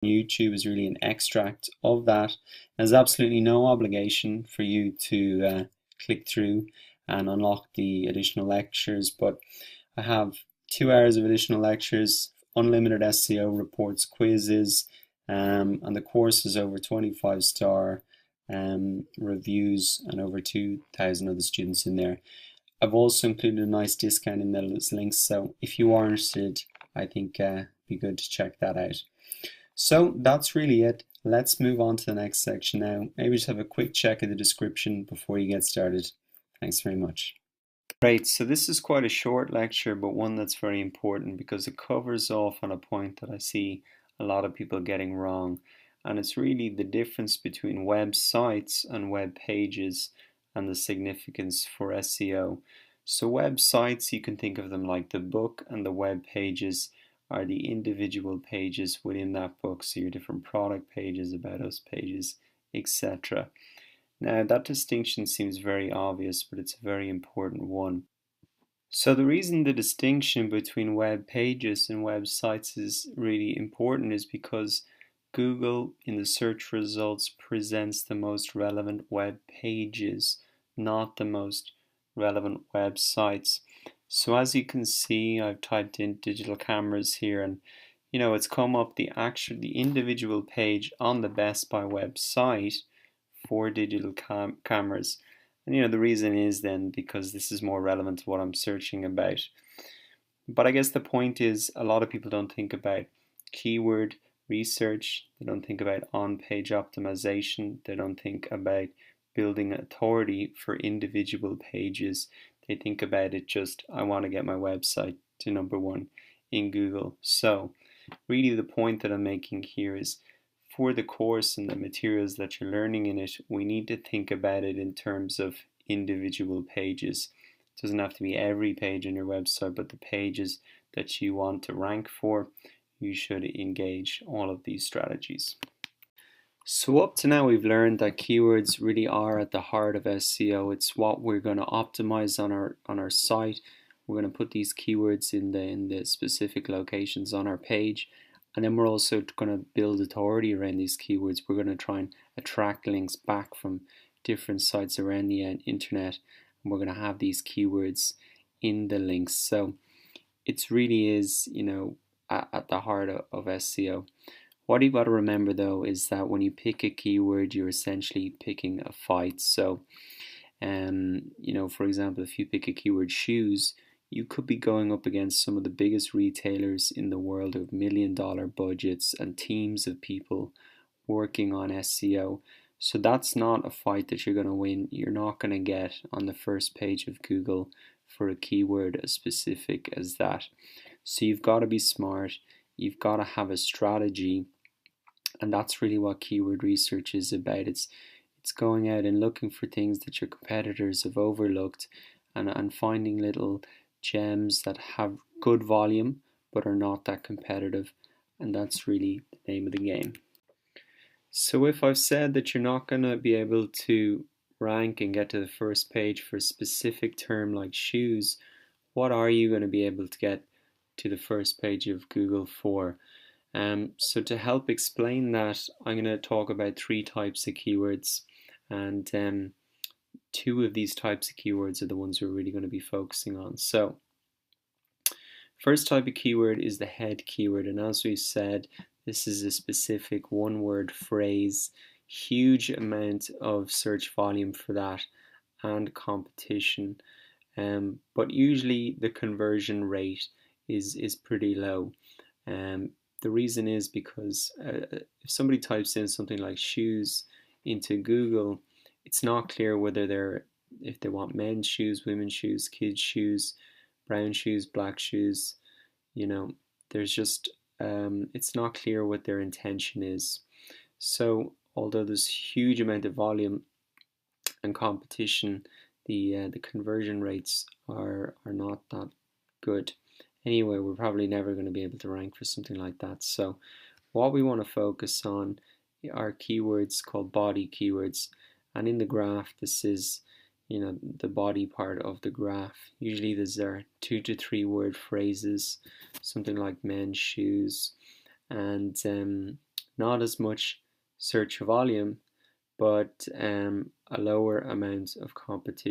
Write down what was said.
YouTube is really an extract of that. There's absolutely no obligation for you to click through and unlock the additional lectures, but I have 2 hours of additional lectures, unlimited SEO reports, quizzes, and the course is over 25-star reviews and over 2,000 other students in there. I've also included a nice discount in those links, so if you are interested, I think it'd be good to check that out. So that's really it. Let's move on to the next section now. Maybe just have a quick check of the description before you get started. Thanks very much. Great, so this is quite a short lecture, but one that's very important because it covers off on a point that I see a lot of people getting wrong. And it's really the difference between websites and web pages and the significance for SEO. So websites, you can think of them like the book, and the web pages are the individual pages within that book. So your different product pages, about us pages, etc. Now that distinction seems very obvious, but it's a very important one. So the reason the distinction between web pages and websites is really important is because Google in the search results presents the most relevant web pages, not the most relevant websites. So as you can see, I've typed in digital cameras here, and it's come up the individual page on the Best Buy website for digital cameras. And the reason is then because this is more relevant to what I'm searching about. But I guess the point is a lot of people don't think about keyword research, they don't think about on-page optimization, they don't think about building authority for individual pages. They think about it just, I want to get my website to #1 in Google. So really the point that I'm making here is for the course and the materials that you're learning in it, we need to think about it in terms of individual pages. It doesn't have to be every page on your website, but the pages that you want to rank for, you should engage all of these strategies. So up to now we've learned that keywords really are at the heart of SEO. It's what we're going to optimize on our site. We're going to put these keywords in the specific locations on our page, and then we're also going to build authority around these keywords. We're going to try and attract links back from different sites around the internet, and we're going to have these keywords in the links. So it really is, at the heart of SEO. What you've got to remember though is that when you pick a keyword, you're essentially picking a fight. So, for example, if you pick a keyword shoes, you could be going up against some of the biggest retailers in the world of $1 million budgets and teams of people working on SEO. So that's not a fight that you're going to win. You're not going to get on the first page of Google for a keyword as specific as that. So you've got to be smart. You've got to have a strategy. And that's really what keyword research is about. It's going out and looking for things that your competitors have overlooked, and finding little gems that have good volume but are not that competitive. And that's really the name of the game. So if I've said that you're not going to be able to rank and get to the first page for a specific term like shoes, what are you going to be able to get to the first page of Google for? So to help explain that, I'm going to talk about 3 types of keywords, and 2 of these types of keywords are the ones we're really going to be focusing on. So first type of keyword is the head keyword, and as we said, this is a specific one-word phrase, huge amount of search volume for that and competition, but usually the conversion rate is pretty low. The reason is because if somebody types in something like shoes into Google, it's not clear whether if they want men's shoes, women's shoes, kids' shoes, brown shoes, black shoes. There's just it's not clear what their intention is. So although there's huge amount of volume and competition, the conversion rates are not that good. Anyway, we're probably never going to be able to rank for something like that. So what we want to focus on are keywords called body keywords. And in the graph, this is the body part of the graph. Usually there are 2 to 3 word phrases, something like men's shoes, and not as much search volume, but a lower amount of competition.